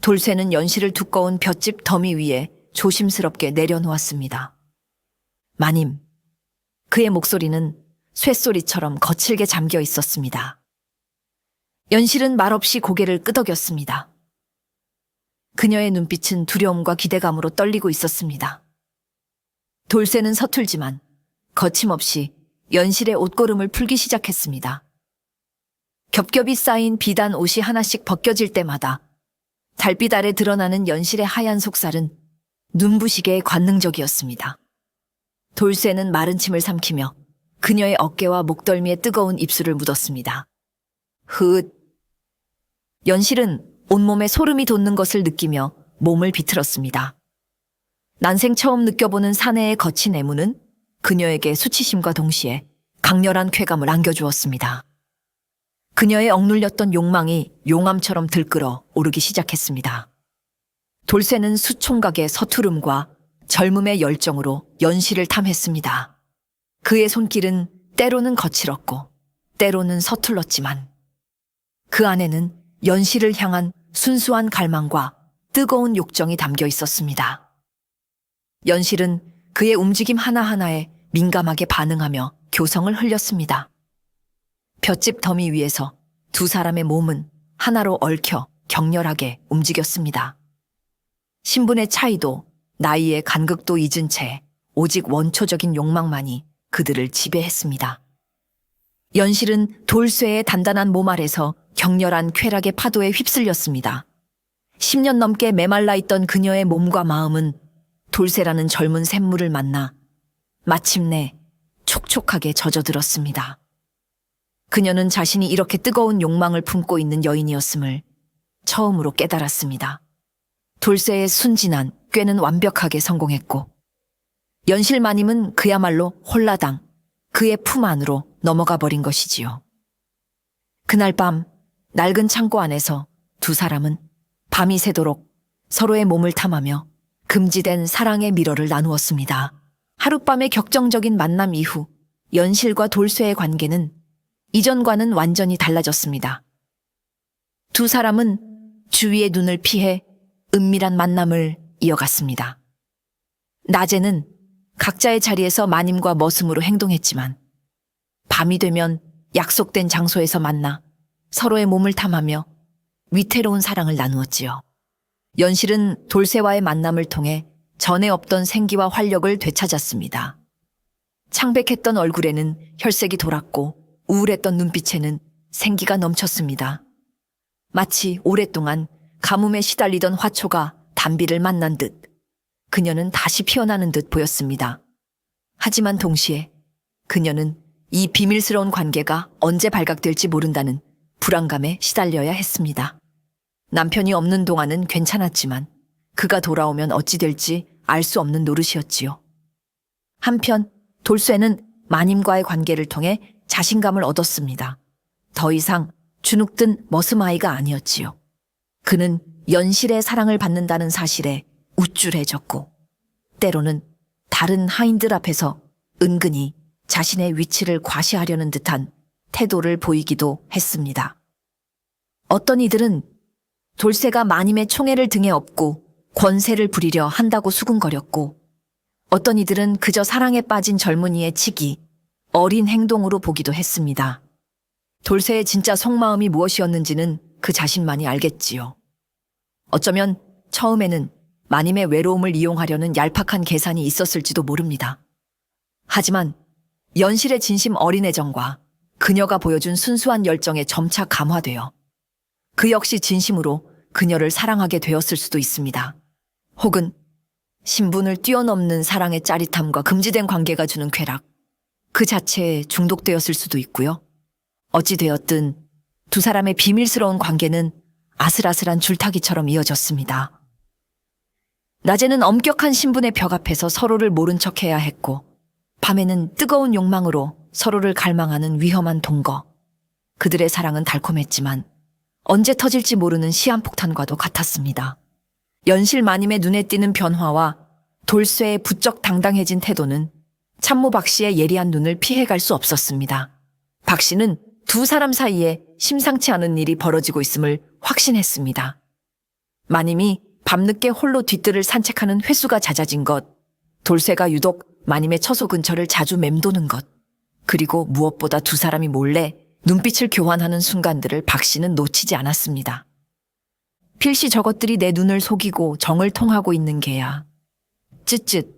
돌쇠는 연실을 두꺼운 볏짚 더미 위에 조심스럽게 내려놓았습니다. 마님, 그의 목소리는 쇠소리처럼 거칠게 잠겨 있었습니다. 연실은 말없이 고개를 끄덕였습니다. 그녀의 눈빛은 두려움과 기대감으로 떨리고 있었습니다. 돌쇠는 서툴지만 거침없이 연실의 옷고름을 풀기 시작했습니다. 겹겹이 쌓인 비단 옷이 하나씩 벗겨질 때마다 달빛 아래 드러나는 연실의 하얀 속살은 눈부시게 관능적이었습니다. 돌쇠는 마른 침을 삼키며 그녀의 어깨와 목덜미에 뜨거운 입술을 묻었습니다. 훗. 연실은 온몸에 소름이 돋는 것을 느끼며 몸을 비틀었습니다. 난생 처음 느껴보는 사내의 거친 애무는 그녀에게 수치심과 동시에 강렬한 쾌감을 안겨주었습니다. 그녀의 억눌렸던 욕망이 용암처럼 들끓어 오르기 시작했습니다. 돌쇠는 수총각의 서투름과 젊음의 열정으로 연실을 탐했습니다. 그의 손길은 때로는 거칠었고 때로는 서툴렀지만 그 안에는 연실을 향한 순수한 갈망과 뜨거운 욕정이 담겨 있었습니다. 연실은 그의 움직임 하나하나에 민감하게 반응하며 교성을 흘렸습니다. 볏짚 더미 위에서 두 사람의 몸은 하나로 얽혀 격렬하게 움직였습니다. 신분의 차이도 나이의 간극도 잊은 채 오직 원초적인 욕망만이 그들을 지배했습니다. 연실은 돌쇠의 단단한 몸 아래서 격렬한 쾌락의 파도에 휩쓸렸습니다. 10년 넘게 메말라 있던 그녀의 몸과 마음은 돌쇠라는 젊은 샘물을 만나 마침내 촉촉하게 젖어들었습니다. 그녀는 자신이 이렇게 뜨거운 욕망을 품고 있는 여인이었음을 처음으로 깨달았습니다. 돌쇠의 순진한 꾀는 완벽하게 성공했고 연실 마님은 그야말로 홀라당 그의 품 안으로 넘어가 버린 것이지요. 그날 밤 낡은 창고 안에서 두 사람은 밤이 새도록 서로의 몸을 탐하며 금지된 사랑의 미러를 나누었습니다. 하룻밤의 격정적인 만남 이후 연실과 돌쇠의 관계는 이전과는 완전히 달라졌습니다. 두 사람은 주위의 눈을 피해 은밀한 만남을 이어갔습니다. 낮에는 각자의 자리에서 마님과 머슴으로 행동했지만 밤이 되면 약속된 장소에서 만나 서로의 몸을 탐하며 위태로운 사랑을 나누었지요. 연실은 돌쇠와의 만남을 통해 전에 없던 생기와 활력을 되찾았습니다. 창백했던 얼굴에는 혈색이 돌았고 우울했던 눈빛에는 생기가 넘쳤습니다. 마치 오랫동안 가뭄에 시달리던 화초가 단비를 만난 듯 그녀는 다시 피어나는 듯 보였습니다. 하지만 동시에 그녀는 이 비밀스러운 관계가 언제 발각될지 모른다는 불안감에 시달려야 했습니다. 남편이 없는 동안은 괜찮았지만 그가 돌아오면 어찌 될지 알 수 없는 노릇이었지요. 한편 돌쇠는 마님과의 관계를 통해 자신감을 얻었습니다. 더 이상 주눅든 머슴아이가 아니었지요. 그는 연실의 사랑을 받는다는 사실에 우쭐해졌고 때로는 다른 하인들 앞에서 은근히 자신의 위치를 과시하려는 듯한 태도를 보이기도 했습니다. 어떤 이들은 돌쇠가 마님의 총애를 등에 업고 권세를 부리려 한다고 수군거렸고 어떤 이들은 그저 사랑에 빠진 젊은이의 치기, 어린 행동으로 보기도 했습니다. 돌쇠의 진짜 속마음이 무엇이었는지는 그 자신만이 알겠지요. 어쩌면 처음에는 마님의 외로움을 이용하려는 얄팍한 계산이 있었을지도 모릅니다. 하지만 연실의 진심 어린 애정과 그녀가 보여준 순수한 열정에 점차 감화되어 그 역시 진심으로 그녀를 사랑하게 되었을 수도 있습니다. 혹은 신분을 뛰어넘는 사랑의 짜릿함과 금지된 관계가 주는 쾌락, 그 자체에 중독되었을 수도 있고요. 어찌되었든 두 사람의 비밀스러운 관계는 아슬아슬한 줄타기처럼 이어졌습니다. 낮에는 엄격한 신분의 벽 앞에서 서로를 모른 척해야 했고 밤에는 뜨거운 욕망으로 서로를 갈망하는 위험한 동거. 그들의 사랑은 달콤했지만 언제 터질지 모르는 시한폭탄과도 같았습니다. 연실 마님의 눈에 띄는 변화와 돌쇠의 부쩍 당당해진 태도는 참모 박 씨의 예리한 눈을 피해갈 수 없었습니다. 박 씨는 두 사람 사이에 심상치 않은 일이 벌어지고 있음을 확신했습니다. 마님이 밤늦게 홀로 뒤뜰을 산책하는 횟수가 잦아진 것, 돌쇠가 유독 마님의 처소 근처를 자주 맴도는 것, 그리고 무엇보다 두 사람이 몰래 눈빛을 교환하는 순간들을 박 씨는 놓치지 않았습니다. 필시 저것들이 내 눈을 속이고 정을 통하고 있는 게야. 쯧쯧,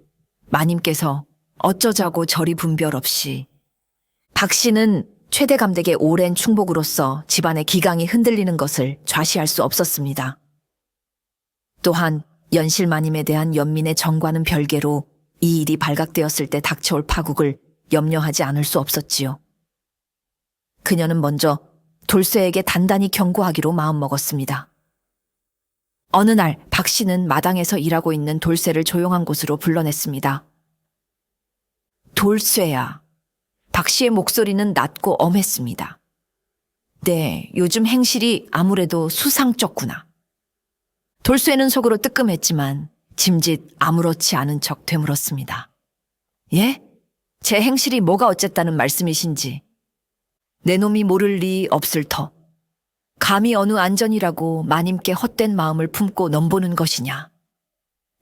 마님께서 어쩌자고 저리 분별 없이. 박 씨는 최대 감댁의 오랜 충복으로서 집안의 기강이 흔들리는 것을 좌시할 수 없었습니다. 또한 연실 마님에 대한 연민의 정과는 별개로 이 일이 발각되었을 때 닥쳐올 파국을 염려하지 않을 수 없었지요. 그녀는 먼저 돌쇠에게 단단히 경고하기로 마음먹었습니다. 어느 날 박 씨는 마당에서 일하고 있는 돌쇠를 조용한 곳으로 불러냈습니다. 돌쇠야. 박 씨의 목소리는 낮고 엄했습니다. 네, 요즘 행실이 아무래도 수상쩍구나. 돌쇠는 속으로 뜨끔했지만 짐짓 아무렇지 않은 척 되물었습니다. 예? 제 행실이 뭐가 어쨌다는 말씀이신지. 내 놈이 모를 리 없을 터. 감히 어느 안전이라고 마님께 헛된 마음을 품고 넘보는 것이냐.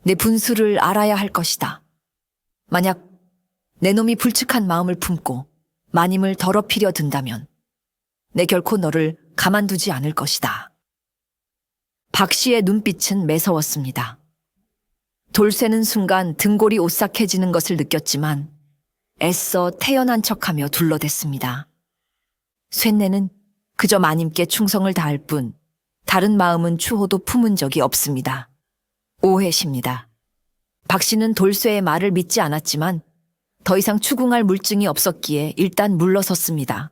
내 분수를 알아야 할 것이다. 만약 내 놈이 불측한 마음을 품고 마님을 더럽히려 든다면 내 결코 너를 가만두지 않을 것이다. 박 씨의 눈빛은 매서웠습니다. 돌쇠는 순간 등골이 오싹해지는 것을 느꼈지만 애써 태연한 척하며 둘러댔습니다. 쇠내는 그저 마님께 충성을 다할 뿐 다른 마음은 추호도 품은 적이 없습니다. 오해십니다. 박 씨는 돌쇠의 말을 믿지 않았지만 더 이상 추궁할 물증이 없었기에 일단 물러섰습니다.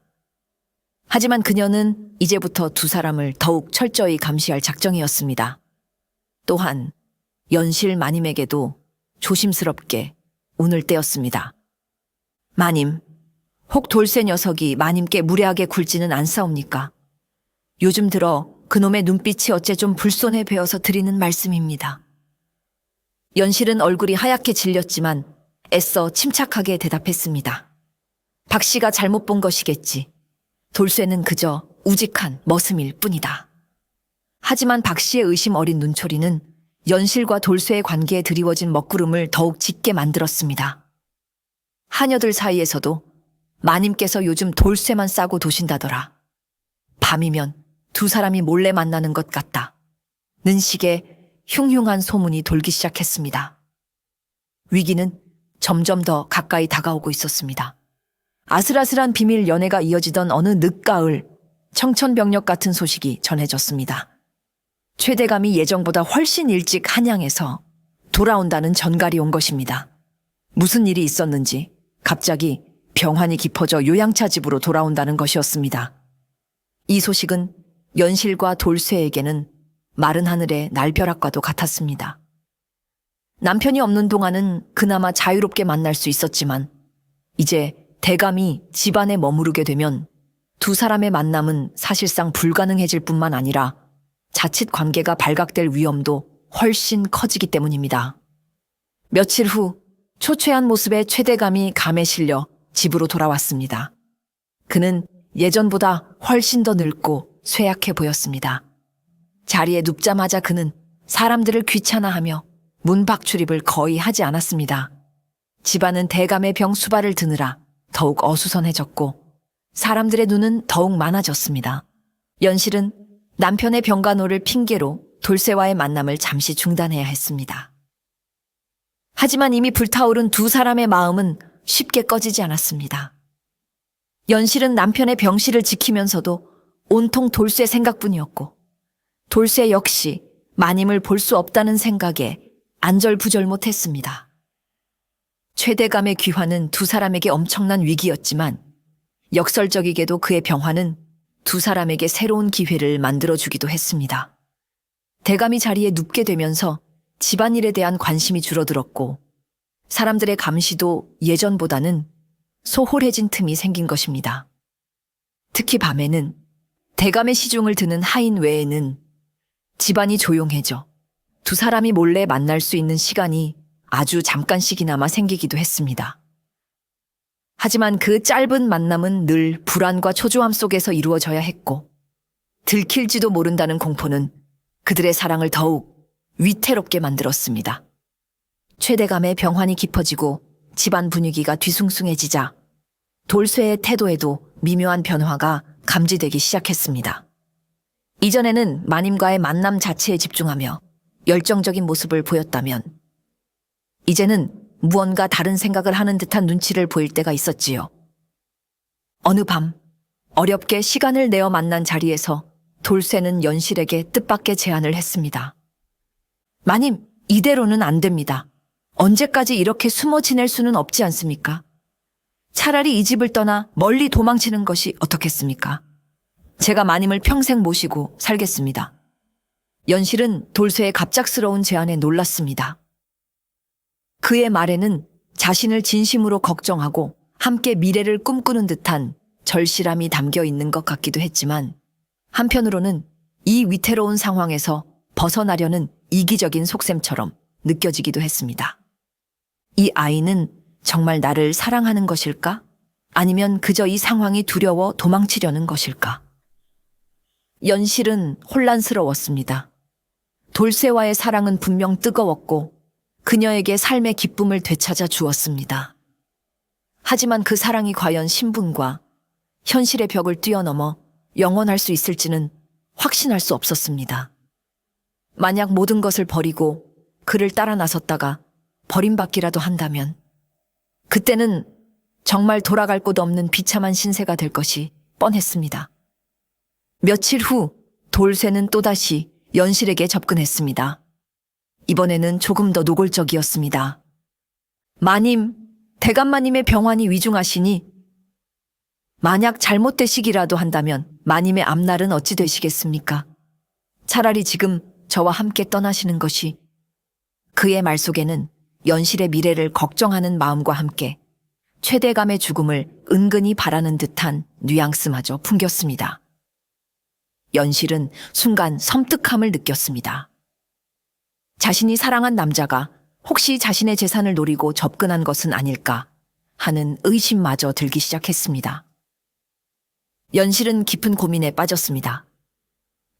하지만 그녀는 이제부터 두 사람을 더욱 철저히 감시할 작정이었습니다. 또한 연실 마님에게도 조심스럽게 운을 떼었습니다. 마님, 혹 돌쇠 녀석이 마님께 무례하게 굴지는 않사옵니까? 요즘 들어 그놈의 눈빛이 어째 좀 불손해 배어서 드리는 말씀입니다. 연실은 얼굴이 하얗게 질렸지만 애써 침착하게 대답했습니다. 박 씨가 잘못 본 것이겠지. 돌쇠는 그저 우직한 머슴일 뿐이다. 하지만 박 씨의 의심 어린 눈초리는 연실과 돌쇠의 관계에 드리워진 먹구름을 더욱 짙게 만들었습니다. 하녀들 사이에서도 마님께서 요즘 돌쇠만 싸고 도신다더라. 밤이면 두 사람이 몰래 만나는 것 같다. 는 식의 흉흉한 소문이 돌기 시작했습니다. 위기는 점점 더 가까이 다가오고 있었습니다. 아슬아슬한 비밀 연애가 이어지던 어느 늦가을 청천벽력 같은 소식이 전해졌습니다. 최대감이 예정보다 훨씬 일찍 한양에서 돌아온다는 전갈이 온 것입니다. 무슨 일이 있었는지 갑자기 병환이 깊어져 요양차 집으로 돌아온다는 것이었습니다. 이 소식은 연실과 돌쇠에게는 마른 하늘의 날벼락과도 같았습니다. 남편이 없는 동안은 그나마 자유롭게 만날 수 있었지만 이제 대감이 집안에 머무르게 되면 두 사람의 만남은 사실상 불가능해질 뿐만 아니라 자칫 관계가 발각될 위험도 훨씬 커지기 때문입니다. 며칠 후 초췌한 모습의 최대감이 감에 실려 집으로 돌아왔습니다. 그는 예전보다 훨씬 더 늙고 쇠약해 보였습니다. 자리에 눕자마자 그는 사람들을 귀찮아하며 문밖 출입을 거의 하지 않았습니다. 집안은 대감의 병 수발을 드느라 더욱 어수선해졌고 사람들의 눈은 더욱 많아졌습니다. 연실은 남편의 병간호를 핑계로 돌쇠와의 만남을 잠시 중단해야 했습니다. 하지만 이미 불타오른 두 사람의 마음은 쉽게 꺼지지 않았습니다. 연실은 남편의 병실을 지키면서도 온통 돌쇠 생각뿐이었고 돌쇠 역시 마님을 볼 수 없다는 생각에 안절부절 못했습니다. 최대감의 귀환은 두 사람에게 엄청난 위기였지만 역설적이게도 그의 병환은 두 사람에게 새로운 기회를 만들어주기도 했습니다. 대감이 자리에 눕게 되면서 집안일에 대한 관심이 줄어들었고 사람들의 감시도 예전보다는 소홀해진 틈이 생긴 것입니다. 특히 밤에는 대감의 시중을 드는 하인 외에는 집안이 조용해져 두 사람이 몰래 만날 수 있는 시간이 아주 잠깐씩이나마 생기기도 했습니다. 하지만 그 짧은 만남은 늘 불안과 초조함 속에서 이루어져야 했고 들킬지도 모른다는 공포는 그들의 사랑을 더욱 위태롭게 만들었습니다. 최대감의 병환이 깊어지고 집안 분위기가 뒤숭숭해지자 돌쇠의 태도에도 미묘한 변화가 감지되기 시작했습니다. 이전에는 마님과의 만남 자체에 집중하며 열정적인 모습을 보였다면 이제는 무언가 다른 생각을 하는 듯한 눈치를 보일 때가 있었지요. 어느 밤 어렵게 시간을 내어 만난 자리에서 돌쇠는 연실에게 뜻밖의 제안을 했습니다. 마님, 이대로는 안 됩니다. 언제까지 이렇게 숨어 지낼 수는 없지 않습니까? 차라리 이 집을 떠나 멀리 도망치는 것이 어떻겠습니까? 제가 마님을 평생 모시고 살겠습니다. 연실은 돌쇠의 갑작스러운 제안에 놀랐습니다. 그의 말에는 자신을 진심으로 걱정하고 함께 미래를 꿈꾸는 듯한 절실함이 담겨 있는 것 같기도 했지만 한편으로는 이 위태로운 상황에서 벗어나려는 이기적인 속셈처럼 느껴지기도 했습니다. 이 아이는 정말 나를 사랑하는 것일까? 아니면 그저 이 상황이 두려워 도망치려는 것일까? 연실은 혼란스러웠습니다. 돌쇠와의 사랑은 분명 뜨거웠고 그녀에게 삶의 기쁨을 되찾아 주었습니다. 하지만 그 사랑이 과연 신분과 현실의 벽을 뛰어넘어 영원할 수 있을지는 확신할 수 없었습니다. 만약 모든 것을 버리고 그를 따라 나섰다가 버림받기라도 한다면 그때는 정말 돌아갈 곳 없는 비참한 신세가 될 것이 뻔했습니다. 며칠 후 돌쇠는 또다시 연실에게 접근했습니다. 이번에는 조금 더 노골적이었습니다. 마님, 대감마님의 병환이 위중하시니 만약 잘못되시기라도 한다면 마님의 앞날은 어찌 되시겠습니까? 차라리 지금 저와 함께 떠나시는 것이. 그의 말 속에는 연실의 미래를 걱정하는 마음과 함께 최대감의 죽음을 은근히 바라는 듯한 뉘앙스마저 풍겼습니다. 연실은 순간 섬뜩함을 느꼈습니다. 자신이 사랑한 남자가 혹시 자신의 재산을 노리고 접근한 것은 아닐까 하는 의심마저 들기 시작했습니다. 연실은 깊은 고민에 빠졌습니다.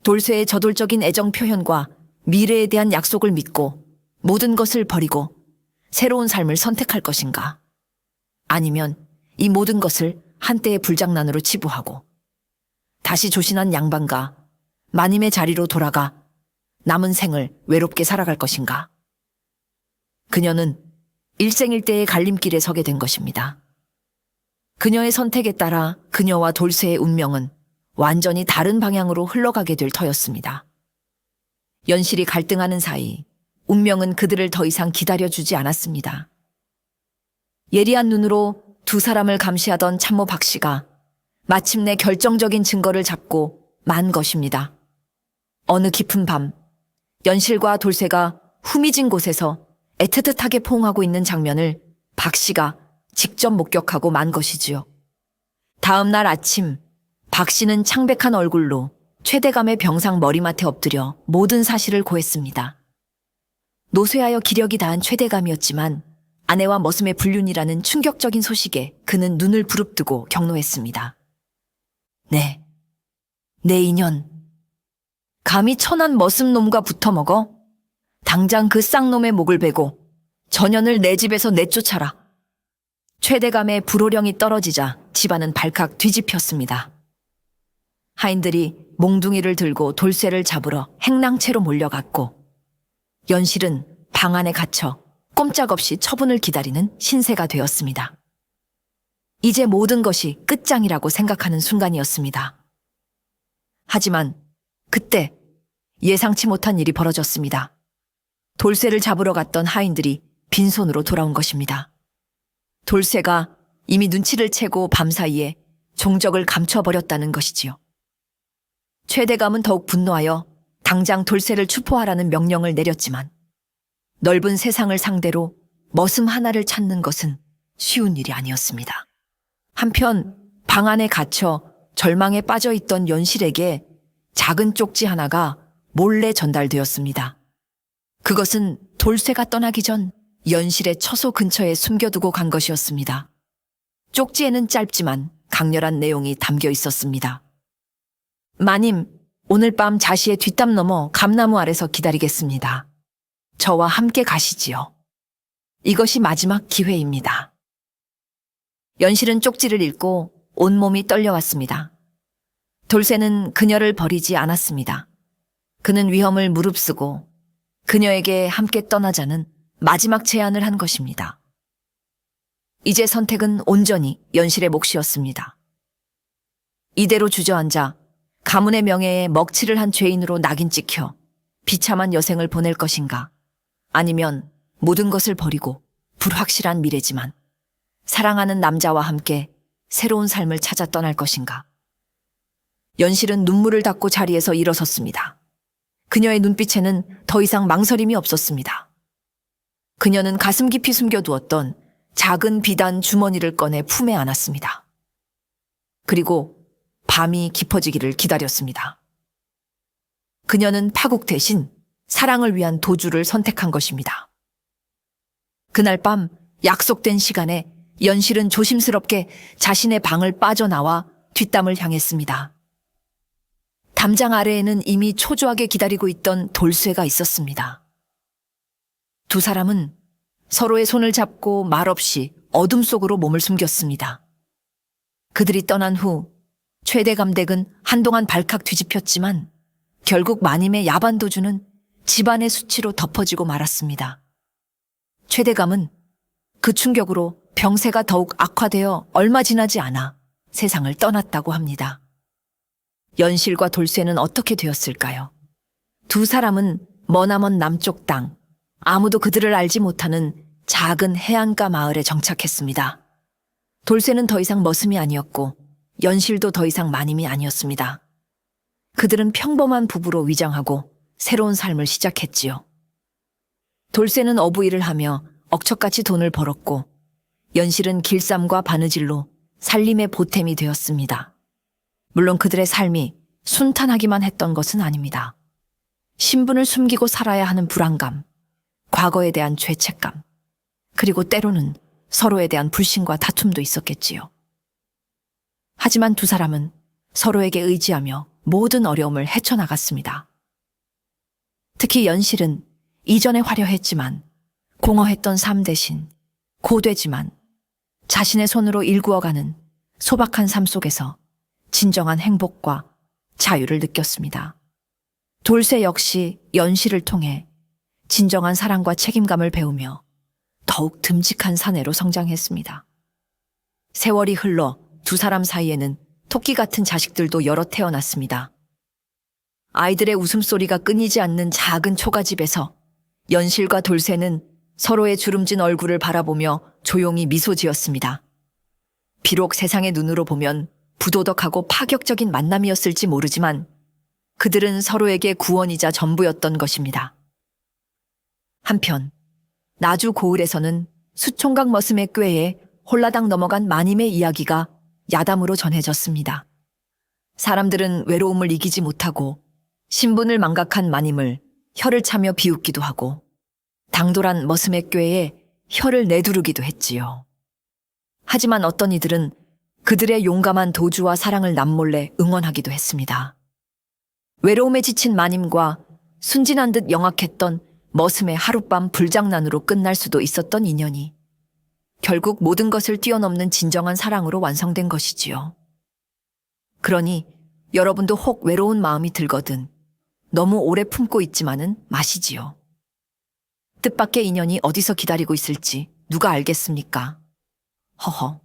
돌쇠의 저돌적인 애정 표현과 미래에 대한 약속을 믿고 모든 것을 버리고 새로운 삶을 선택할 것인가? 아니면 이 모든 것을 한때의 불장난으로 치부하고 다시 조신한 양반과 마님의 자리로 돌아가 남은 생을 외롭게 살아갈 것인가? 그녀는 일생일대의 갈림길에 서게 된 것입니다. 그녀의 선택에 따라 그녀와 돌쇠의 운명은 완전히 다른 방향으로 흘러가게 될 터였습니다. 연실이 갈등하는 사이 운명은 그들을 더 이상 기다려주지 않았습니다. 예리한 눈으로 두 사람을 감시하던 참모 박 씨가 마침내 결정적인 증거를 잡고 만 것입니다. 어느 깊은 밤, 연실과 돌쇠가 후미진 곳에서 애틋하게 포옹하고 있는 장면을 박 씨가 직접 목격하고 만 것이지요. 다음 날 아침, 박 씨는 창백한 얼굴로 최대감의 병상 머리맡에 엎드려 모든 사실을 고했습니다. 노쇠하여 기력이 다한 최대감이었지만 아내와 머슴의 불륜이라는 충격적인 소식에 그는 눈을 부릅뜨고 경노했습니다. 네, 내 인연. 감히 천한 머슴놈과 붙어먹어? 당장 그 쌍놈의 목을 베고 전연을 내 집에서 내쫓아라. 최대감의 불호령이 떨어지자 집안은 발칵 뒤집혔습니다. 하인들이 몽둥이를 들고 돌쇠를 잡으러 행랑채로 몰려갔고 연실은 방 안에 갇혀 꼼짝없이 처분을 기다리는 신세가 되었습니다. 이제 모든 것이 끝장이라고 생각하는 순간이었습니다. 하지만 그때 예상치 못한 일이 벌어졌습니다. 돌쇠를 잡으러 갔던 하인들이 빈손으로 돌아온 것입니다. 돌쇠가 이미 눈치를 채고 밤사이에 종적을 감춰버렸다는 것이지요. 최대감은 더욱 분노하여 당장 돌쇠를 추포하라는 명령을 내렸지만 넓은 세상을 상대로 머슴 하나를 찾는 것은 쉬운 일이 아니었습니다. 한편 방 안에 갇혀 절망에 빠져 있던 연실에게 작은 쪽지 하나가 몰래 전달되었습니다. 그것은 돌쇠가 떠나기 전 연실의 처소 근처에 숨겨두고 간 것이었습니다. 쪽지에는 짧지만 강렬한 내용이 담겨 있었습니다. 마님, 오늘 밤 자시의 뒷담 넘어 감나무 아래서 기다리겠습니다. 저와 함께 가시지요. 이것이 마지막 기회입니다. 연실은 쪽지를 읽고 온몸이 떨려왔습니다. 돌쇠는 그녀를 버리지 않았습니다. 그는 위험을 무릅쓰고 그녀에게 함께 떠나자는 마지막 제안을 한 것입니다. 이제 선택은 온전히 연실의 몫이었습니다. 이대로 주저앉아 가문의 명예에 먹칠을 한 죄인으로 낙인 찍혀 비참한 여생을 보낼 것인가, 아니면 모든 것을 버리고 불확실한 미래지만 사랑하는 남자와 함께 새로운 삶을 찾아 떠날 것인가. 연실은 눈물을 닦고 자리에서 일어섰습니다. 그녀의 눈빛에는 더 이상 망설임이 없었습니다. 그녀는 가슴 깊이 숨겨두었던 작은 비단 주머니를 꺼내 품에 안았습니다. 그리고 밤이 깊어지기를 기다렸습니다. 그녀는 파국 대신 사랑을 위한 도주를 선택한 것입니다. 그날 밤 약속된 시간에 연실은 조심스럽게 자신의 방을 빠져나와 뒷담을 향했습니다. 담장 아래에는 이미 초조하게 기다리고 있던 돌쇠가 있었습니다. 두 사람은 서로의 손을 잡고 말없이 어둠 속으로 몸을 숨겼습니다. 그들이 떠난 후 최대 감댁은 한동안 발칵 뒤집혔지만 결국 마님의 야반 도주는 집안의 수치로 덮어지고 말았습니다. 최대감은 그 충격으로 병세가 더욱 악화되어 얼마 지나지 않아 세상을 떠났다고 합니다. 연실과 돌쇠는 어떻게 되었을까요? 두 사람은 머나먼 남쪽 땅, 아무도 그들을 알지 못하는 작은 해안가 마을에 정착했습니다. 돌쇠는 더 이상 머슴이 아니었고 연실도 더 이상 마님이 아니었습니다. 그들은 평범한 부부로 위장하고 새로운 삶을 시작했지요. 돌쇠는 어부일을 하며 억척같이 돈을 벌었고 연실은 길쌈과 바느질로 살림의 보탬이 되었습니다. 물론 그들의 삶이 순탄하기만 했던 것은 아닙니다. 신분을 숨기고 살아야 하는 불안감, 과거에 대한 죄책감, 그리고 때로는 서로에 대한 불신과 다툼도 있었겠지요. 하지만 두 사람은 서로에게 의지하며 모든 어려움을 헤쳐나갔습니다. 특히 연실은 이전에 화려했지만 공허했던 삶 대신 고되지만 자신의 손으로 일구어가는 소박한 삶 속에서 진정한 행복과 자유를 느꼈습니다. 돌쇠 역시 연실을 통해 진정한 사랑과 책임감을 배우며 더욱 듬직한 사내로 성장했습니다. 세월이 흘러 두 사람 사이에는 토끼 같은 자식들도 여러 태어났습니다. 아이들의 웃음소리가 끊이지 않는 작은 초가집에서 연실과 돌쇠는 서로의 주름진 얼굴을 바라보며 조용히 미소 지었습니다. 비록 세상의 눈으로 보면 부도덕하고 파격적인 만남이었을지 모르지만 그들은 서로에게 구원이자 전부였던 것입니다. 한편 나주 고을에서는 수총각 머슴의 꾀에 홀라당 넘어간 마님의 이야기가 야담으로 전해졌습니다. 사람들은 외로움을 이기지 못하고 신분을 망각한 마님을 혀를 차며 비웃기도 하고 당돌한 머슴의 꾀에 혀를 내두르기도 했지요. 하지만 어떤 이들은 그들의 용감한 도주와 사랑을 남몰래 응원하기도 했습니다. 외로움에 지친 마님과 순진한 듯 영악했던 머슴의 하룻밤 불장난으로 끝날 수도 있었던 인연이 결국 모든 것을 뛰어넘는 진정한 사랑으로 완성된 것이지요. 그러니 여러분도 혹 외로운 마음이 들거든 너무 오래 품고 있지만은 마시지요. 뜻밖의 인연이 어디서 기다리고 있을지 누가 알겠습니까? 허허.